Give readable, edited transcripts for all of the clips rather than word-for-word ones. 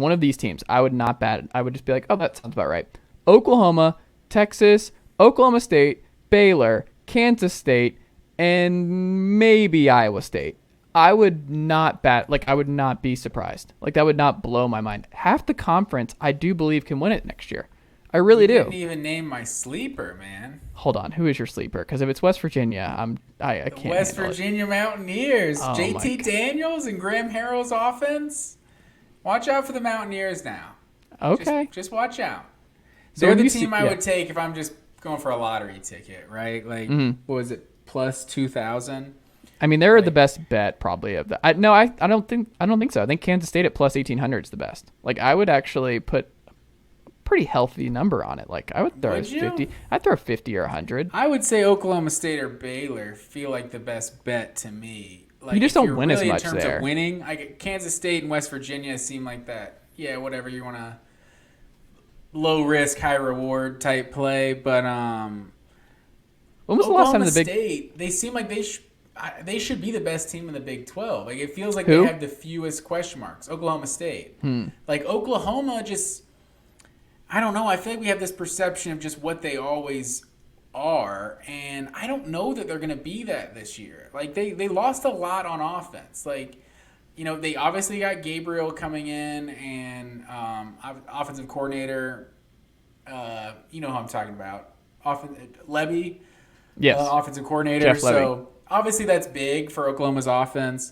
one of these teams. I would not bat. I would just be like, oh, that sounds about right. Oklahoma, Texas, Oklahoma State, Baylor, Kansas State, and maybe Iowa State. I would not bat. Like, I would not be surprised. Like, that would not blow my mind. Half the conference, I do believe, can win it next year. I really do. You didn't even name my sleeper, man. Hold on. Who is your sleeper? Because if it's West Virginia, I can't. West Virginia Mountaineers. Oh, JT Daniels and Graham Harrell's offense. Watch out for the Mountaineers now. Okay. Just watch out. So They're the team I would take if I'm just going for a lottery ticket, right? Like, what was it, plus 2,000? I mean, they're the best bet probably of that. I don't think so. I think Kansas State at plus 1,800 is the best. Like, I would actually put a pretty healthy number on it. Like, I would throw 50. I'd throw 50 or 100. I would say Oklahoma State or Baylor feel like the best bet to me. Like, you just don't win really as much in terms there. of winning, Kansas State and West Virginia seem like that. Yeah, whatever you want to low risk, high reward type play. But when was the last time Oklahoma the Big State? They seem like they should be the best team in the Big 12. Like, it feels like Who? they have the fewest question marks. Oklahoma State. Like, Oklahoma just, I don't know. I feel like we have this perception of just what they always are, and I don't know that they're going to be that this year. Like, they lost a lot on offense. Like, you know, they obviously got Gabriel coming in and offensive coordinator. You know who I'm talking about. Levy. Yes. Offensive coordinator. Jeff Levy. So obviously that's big for Oklahoma's offense.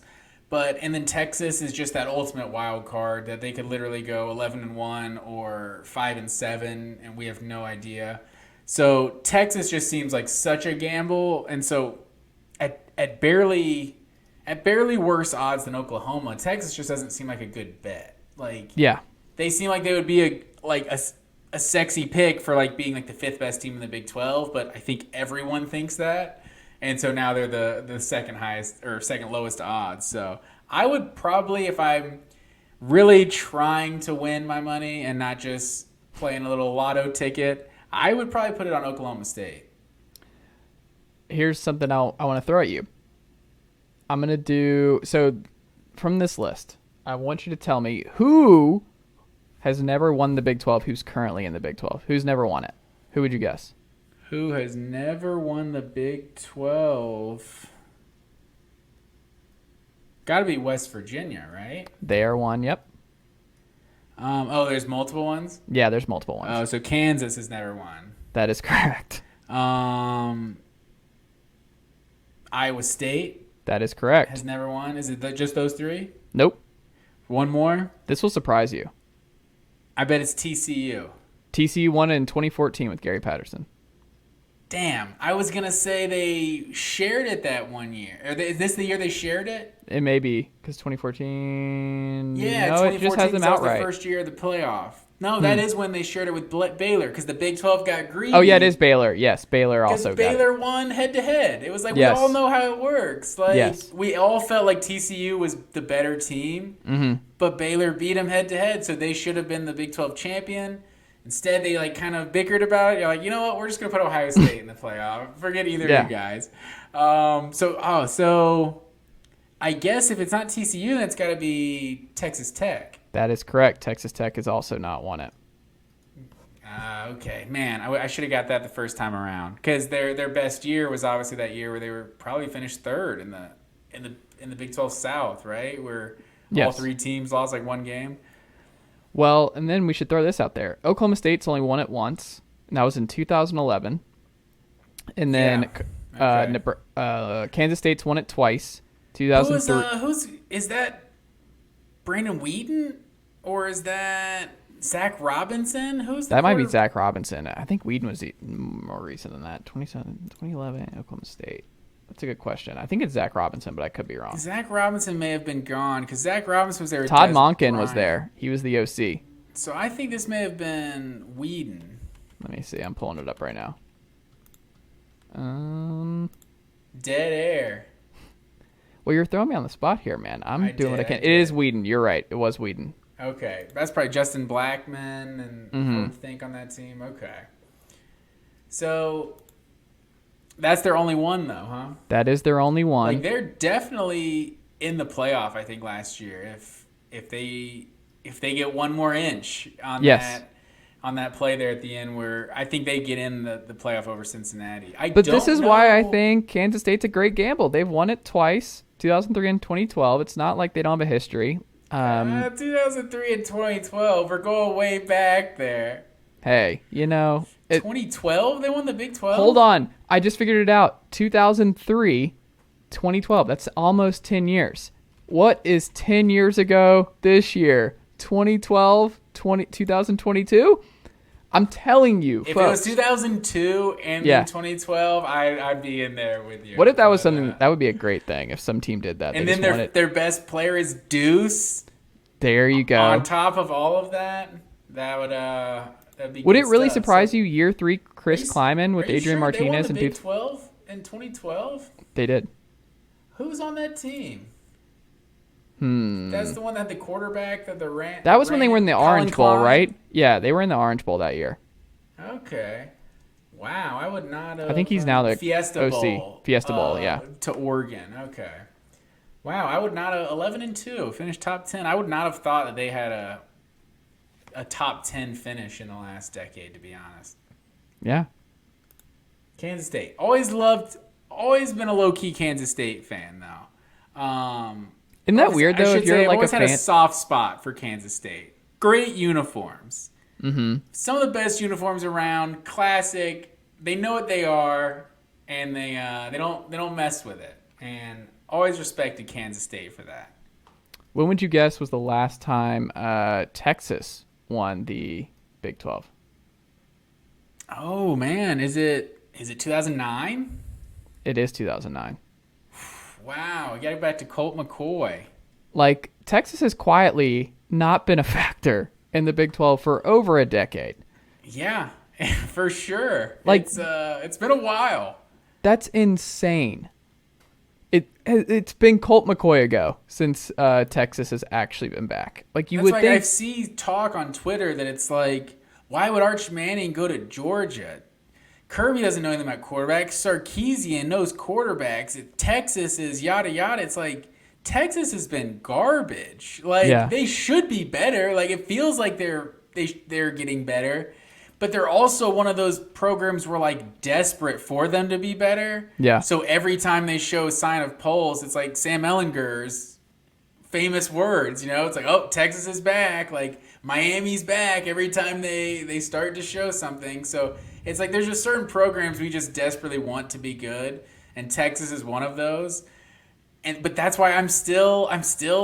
And then Texas is just that ultimate wild card that they could literally go 11-1 or 5-7, and we have no idea. So Texas just seems like such a gamble, and so at barely worse odds than Oklahoma, Texas just doesn't seem like a good bet. Like, Yeah. they seem like they would be a sexy pick for like being like the fifth best team in the Big 12, but I think everyone thinks that. And so now they're the second highest or second lowest odds. So I would probably, if I'm really trying to win my money and not just playing a little lotto ticket, I would probably put it on Oklahoma State. Here's something I want to throw at you. I'm going to do, so from this list, I want you to tell me who has never won the Big 12, who's currently in the Big 12. Who's never won it? Who would you guess? Who has never won the Big 12? Got to be West Virginia, right? They are one, yep. There's multiple ones? Yeah, there's multiple ones. Oh, so Kansas has never won. That is correct. Iowa State That is correct. has never won. Is it just those three? Nope. One more? This will surprise you. I bet it's TCU. TCU won it in 2014 with Gary Patterson. Damn, I was going to say they shared it that one year. Is this the year they shared it? It may be, because 2014... Yeah, no, 2014 it just has them that was outright. the first year of the playoff. No, that is when they shared it with Baylor, because the Big 12 got greedy. Oh, yeah, it is Baylor. Yes, Baylor also got it. Because Baylor won head-to-head. It was like, Yes. we all know how it works. Like, Yes. we all felt like TCU was the better team, but Baylor beat them head-to-head, so they should have been the Big 12 champion. Instead, they like kind of bickered about it. You're like, you know what? We're just gonna put Ohio State in the playoff. Forget either of you guys. So I guess if it's not TCU, then it's got to be Texas Tech. That is correct. Texas Tech has also not won it. Okay, man, I should have got that the first time around, because their best year was obviously that year where they were probably finished third in the Big 12 South, right? Where all three teams lost like one game. Well, and then we should throw this out there. Oklahoma State's only won it once, and that was in 2011. And then Kansas State's won it twice. 2003. Is that Brandon Whedon, or is that Zach Robinson? That might be Zach Robinson. I think Whedon was more recent than that. 2011, Oklahoma State. That's a good question. I think it's Zach Robinson, but I could be wrong. Zach Robinson may have been gone, because Zach Robinson was there. Todd Monken was there. He was the OC. So I think this may have been Whedon. Let me see. I'm pulling it up right now. Dead air. Well, you're throwing me on the spot here, man. I'm doing what I can. It is Whedon. You're right. It was Whedon. Okay. That's probably Justin Blackman and I would think on that team. Okay. So that's their only one, though, huh? That is their only one. Like, they're definitely in the playoff, I think, last year. If they if they get one more inch on Yes. that play there at the end, where I think they get in the playoff over Cincinnati. But this is why I think Kansas State's a great gamble. They've won it twice, 2003 and 2012. It's not like they don't have a history. 2003 and 2012, we're going way back there. Hey, 2012, they won the Big 12? Hold on. I just figured it out. 2003, 2012. That's almost 10 years. What is 10 years ago this year? 2012, 2022? I'm telling you, if folks. it was 2002 and then 2012, I'd be in there with you. What if that was something that would be a great thing if some team did that? And then their best player is Deuce. There you go. On top of all of that, that'd be. Would it really surprise you? Year 3, Chris Kleiman with Adrian Martinez and Big 12 in 2012. They did. Who was on that team? That's the one that had the quarterback that ran. That was when they were in the Orange Bowl, right? Yeah, they were in the Orange Bowl that year. Okay. Wow, I would not have. I think he's now the Fiesta Bowl. OC. Fiesta Bowl, yeah. To Oregon. Okay. Wow, I would not have 11-2, finished top 10. I would not have thought that they had a top 10 finish in the last decade, to be honest. Yeah. Kansas State. Always been a low-key Kansas State fan, though. Isn't that weird, though? If you're like I've always had a soft spot for Kansas State. Great uniforms. Mm-hmm. Some of the best uniforms around. Classic. They know what they are, and they don't mess with it. And always respected Kansas State for that. When would you guess was the last time Texas won the Big 12? Oh man, is it 2009? It is 2009. Wow, we got to go back to Colt McCoy. Like, Texas has quietly not been a factor in the Big 12 for over a decade. Yeah, for sure. Like, it's been a while. That's insane. It's been Colt McCoy ago since Texas has actually been back. Like, you would think. I see talk on Twitter that it's like, why would Arch Manning go to Georgia? Kirby doesn't know anything about quarterbacks. Sarkisian knows quarterbacks. Texas is yada yada. It's like Texas has been garbage. Like they should be better. Like it feels like they're getting better, but they're also one of those programs where like desperate for them to be better. Yeah. So every time they show a sign of polls, it's like Sam Ellinger's famous words. It's like, oh, Texas is back. Like Miami's back every time they start to show something. So. It's like there's just certain programs we just desperately want to be good, and Texas is one of those. But that's why I'm still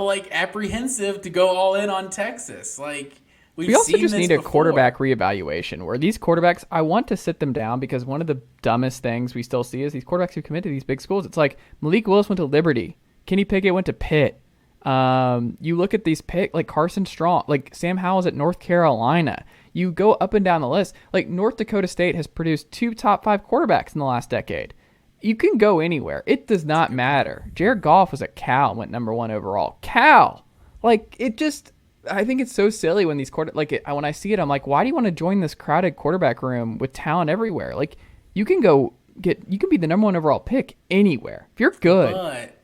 like apprehensive to go all in on Texas. Like we also just need a quarterback reevaluation where these quarterbacks, I want to sit them down because one of the dumbest things we still see is these quarterbacks who commit to these big schools. It's like Malik Willis went to Liberty, Kenny Pickett went to Pitt. You look at these like Carson Strong, like Sam Howell's at North Carolina. You go up and down the list. Like North Dakota State has produced 2 top 5 quarterbacks in the last decade. You can go anywhere. It does not matter. Jared Goff was at Cal and went number 1 overall. Cal! Like, I think it's so silly when these when I see it, I'm like, why do you want to join this crowded quarterback room with talent everywhere? Like, you can be the number 1 overall pick anywhere. If you're good. But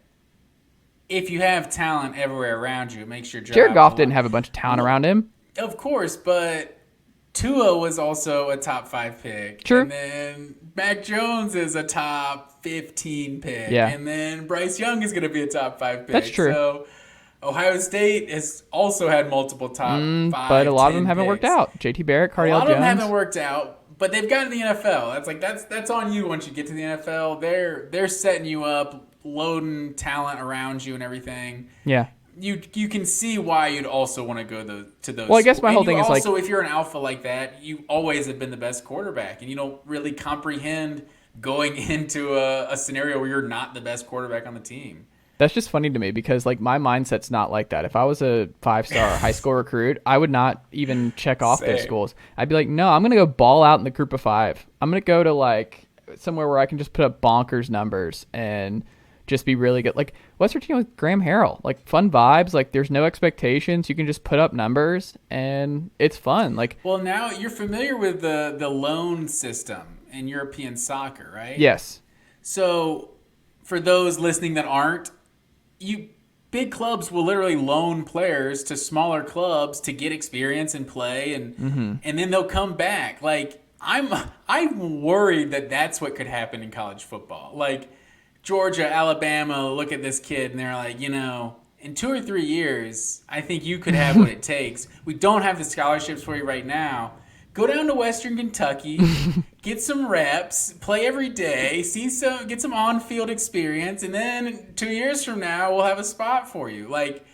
if you have talent everywhere around you, it makes your job. Jared Goff didn't have a bunch of talent around him. Of course, but Tua was also a top 5 pick. True. And then Mac Jones is a top 15 pick. Yeah. And then Bryce Young is going to be a top 5 pick. That's true. So Ohio State has also had multiple top 5, but a lot of them picks. haven't worked out. JT Barrett, Cardale Jones. A lot of them haven't worked out, but they've gotten to the NFL. That's on you once you get to the NFL. They're setting you up, loading talent around you and everything. Yeah. You can see why you'd also want to go to those. Well, I guess my whole thing is like, also, if you're an alpha like that, you always have been the best quarterback, and you don't really comprehend going into a scenario where you're not the best quarterback on the team. That's just funny to me because like my mindset's not like that. If I was a 5-star high school recruit, I would not even check off those schools. I'd be like, no, I'm gonna go ball out in the group of 5. I'm gonna go to like somewhere where I can just put up bonkers numbers and just be really good. Like West Virginia with Graham Harrell, like fun vibes. Like there's no expectations. You can just put up numbers and it's fun. Like, well, now you're familiar with the loan system in European soccer, right? Yes. So for those listening that aren't, big clubs will literally loan players to smaller clubs to get experience and play, and then they'll come back. Like I'm worried that that's what could happen in college football. Like Georgia, Alabama, look at this kid and they're like, in 2 or 3 years, I think you could have what it takes. We don't have the scholarships for you right now. Go down to Western Kentucky, get some reps, play every day, get some on-field experience, and then 2 years from now, we'll have a spot for you. Like,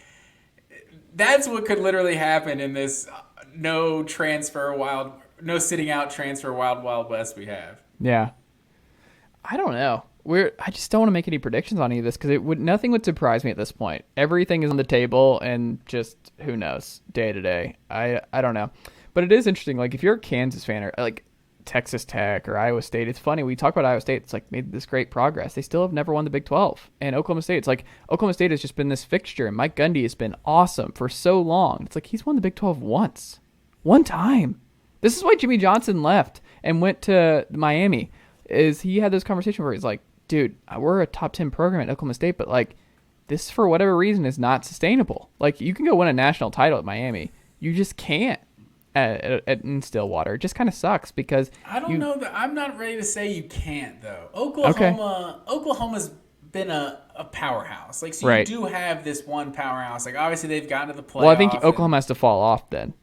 that's what could literally happen in this no sitting out transfer wild west we have. Yeah. I don't know. I just don't want to make any predictions on any of this because nothing would surprise me at this point. Everything is on the table and just who knows day to day. I don't know. But it is interesting. Like if you're a Kansas fan or like Texas Tech or Iowa State, it's funny. We talk about Iowa State. It's like made this great progress. They still have never won the Big 12. And Oklahoma State, it's like Oklahoma State has just been this fixture. And Mike Gundy has been awesome for so long. It's like he's won the Big 12 once. One time. This is why Jimmy Johnson left and went to Miami. Is he had this conversation where he's like, dude, we're a top 10 program at Oklahoma State, but like this for whatever reason is not sustainable. Like you can go win a national title at Miami. You just can't in Stillwater. It just kind of sucks because I don't know that I'm not ready to say you can't though. Oklahoma's been a powerhouse. Like so you do have this one powerhouse. Like obviously they've gotten to the playoff. Well, I think Oklahoma has to fall off then.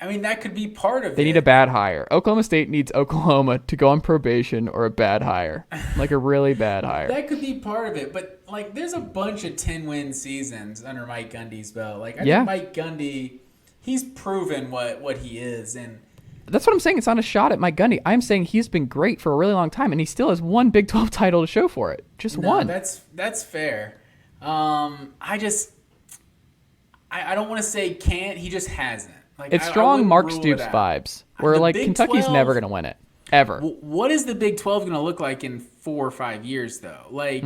I mean, that could be part of it. They need a bad hire. Oklahoma State needs Oklahoma to go on probation or a bad hire. Like a really bad hire. That could be part of it. But, like, there's a bunch of 10-win seasons under Mike Gundy's belt. Like, I think Mike Gundy, he's proven what he is. And that's what I'm saying. It's not a shot at Mike Gundy. I'm saying he's been great for a really long time, and he still has one Big 12 title to show for it. Just one. That's fair. I don't want to say can't. He just hasn't. Like, it's strong Mark Stoops vibes, where like Kentucky's 12, never going to win it, ever. What is the Big 12 going to look like in 4 or 5 years, though? Like,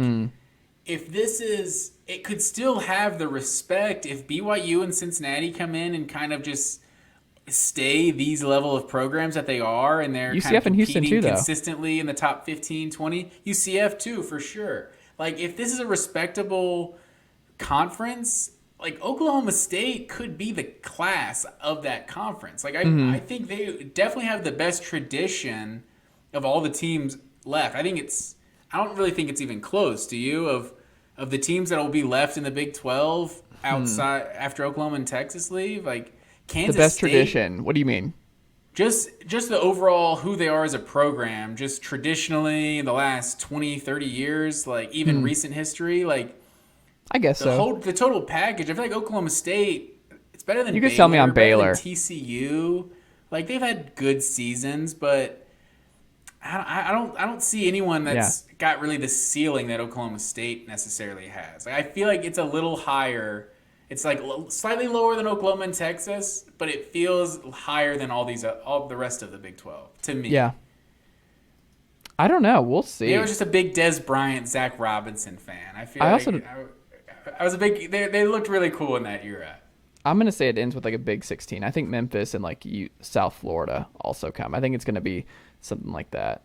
if this is, it could still have the respect if BYU and Cincinnati come in and kind of just stay these level of programs that they are, and they're UCF kind of and Houston too, though. Consistently in the top 15, 20. UCF too, for sure. Like, if this is a respectable conference, like Oklahoma State could be the class of that conference. Like I think they definitely have the best tradition of all the teams left. I don't really think it's even close. Do you of the teams that will be left in the Big 12 outside after Oklahoma and Texas leave? Like Kansas the best State, tradition. What do you mean? Just the overall who they are as a program, just traditionally in the last 20, 30 years, like even recent history, like I guess the total package. I feel like Oklahoma State, it's better than you could tell me on Baylor, TCU. Like they've had good seasons, but I don't see anyone that's got really the ceiling that Oklahoma State necessarily has. Like I feel like it's a little higher. It's like slightly lower than Oklahoma and Texas, but it feels higher than all the rest of the Big 12 to me. Yeah. I don't know. We'll see. I was just a big Des Bryant, Zach Robinson fan. I was a big. They looked really cool in that era. I'm gonna say it ends with like a Big 16. I think Memphis and like South Florida also come. I think it's gonna be something like that.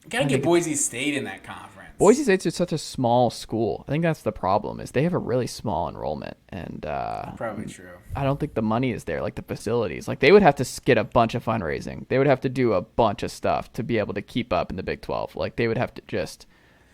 Gotta get Boise State in that conference. Boise State's just such a small school. I think that's the problem. Is they have a really small enrollment, and probably true. I don't think the money is there, like the facilities. Like they would have to get a bunch of fundraising. They would have to do a bunch of stuff to be able to keep up in the Big 12. Like they would have to just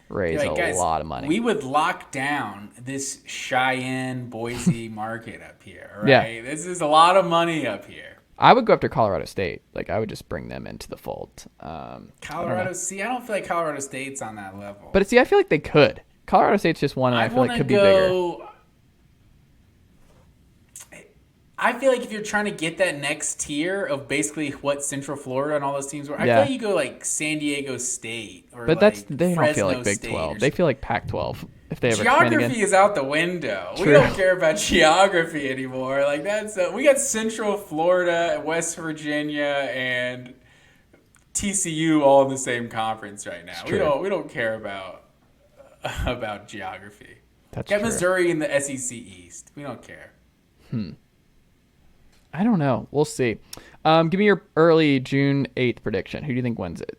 raise a lot of money. We would lock down this Cheyenne, Boise market up here, right? Yeah. This is a lot of money up here. I would go after Colorado State. Like I would just bring them into the fold. Colorado, I don't feel like Colorado State's on that level. But I feel like they could. Colorado State's just one, and I feel like could be bigger. I feel like if you're trying to get that next tier of basically what Central Florida and all those teams were, I feel like you go like San Diego State or but like they Fresno don't feel like Big State 12. They feel like Pac-12 if they ever geography is out the window. True. We don't care about geography anymore. Like that's we got Central Florida, West Virginia, and TCU all in the same conference right now. We don't care about geography. That's got true. Missouri in the SEC East. We don't care. I don't know. We'll see. Give me your early June 8th prediction. Who do you think wins it?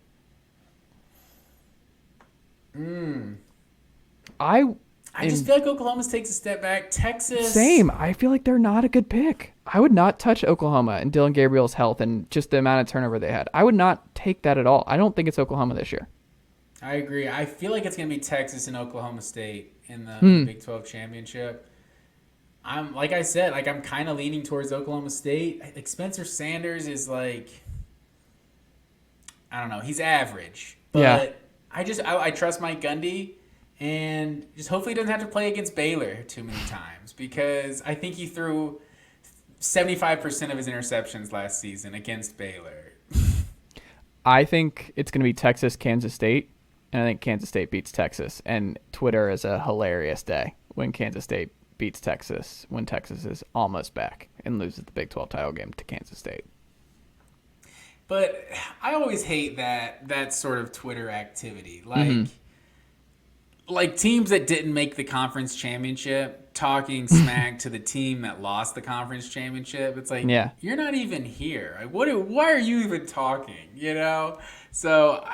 I just feel like Oklahoma takes a step back. Texas. Same. I feel like they're not a good pick. I would not touch Oklahoma and Dylan Gabriel's health and just the amount of turnover they had. I would not take that at all. I don't think it's Oklahoma this year. I agree. I feel like it's going to be Texas and Oklahoma State in the Big 12 championship. I'm kind of leaning towards Oklahoma State. Like Spencer Sanders is like, I don't know, he's average. But I trust Mike Gundy. And just hopefully he doesn't have to play against Baylor too many times because I think he threw 75% of his interceptions last season against Baylor. I think it's going to be Texas, Kansas State, and I think Kansas State beats Texas. And Twitter is a hilarious day when Kansas State beats Texas, when Texas is almost back and loses the Big 12 title game to Kansas State. But I always hate that sort of Twitter activity. Like teams that didn't make the conference championship talking smack to the team that lost the conference championship. It's like, you're not even here. Like, why are you even talking? You know? So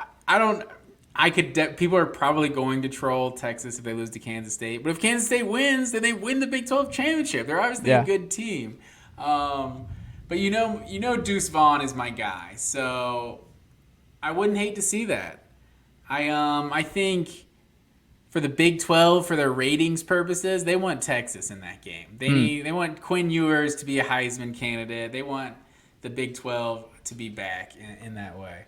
people are probably going to troll Texas if they lose to Kansas State. But if Kansas State wins, then they win the Big 12 championship. They're obviously a good team. But you know Deuce Vaughn is my guy. So I wouldn't hate to see that. I think for the Big 12, for their ratings purposes, they want Texas in that game. They want Quinn Ewers to be a Heisman candidate. They want the Big 12 to be back in that way.